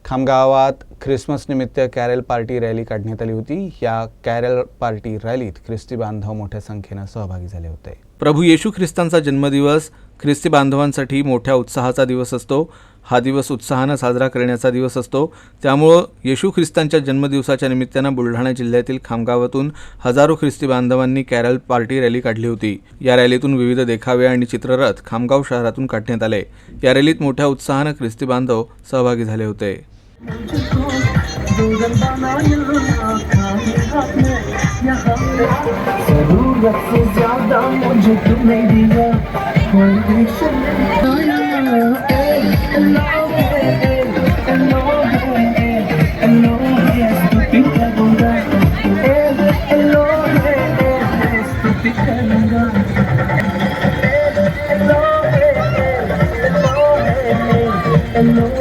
खामगावात Christmas निमित्त Carol party rally काढण्यात आली होती। या कॅरल पार्टी रॅलीत ख्रिस्ती बांधव मोठ्या संख्येने सहभागी झाले होते। प्रभू येशू ख्रिस्तांचा जन्मदिवस ख्रिस्ती बांधवांसाठी मोठ्या उत्साहाचा दिवस असतो। हा दिवस उत्साहाने साजरा करण्याचा दिवस असतो। त्यामुळे येशू ख्रिस्तांच्या जन्मदिवसाच्या निमित्ताने बुलढाणा जिल्ह्यातील खामगावातून हजारो ख्रिस्ती बांधवांनी कॅरल पार्टी रॅली काढली होती। या रॅलीतून विविध देखावे आणि चित्ररथ खामगाव शहरातून काढण्यात आले। या रॅलीत मोठ्या उत्साहाने ख्रिस्ती बांधव सहभागी झाले होते। Hello.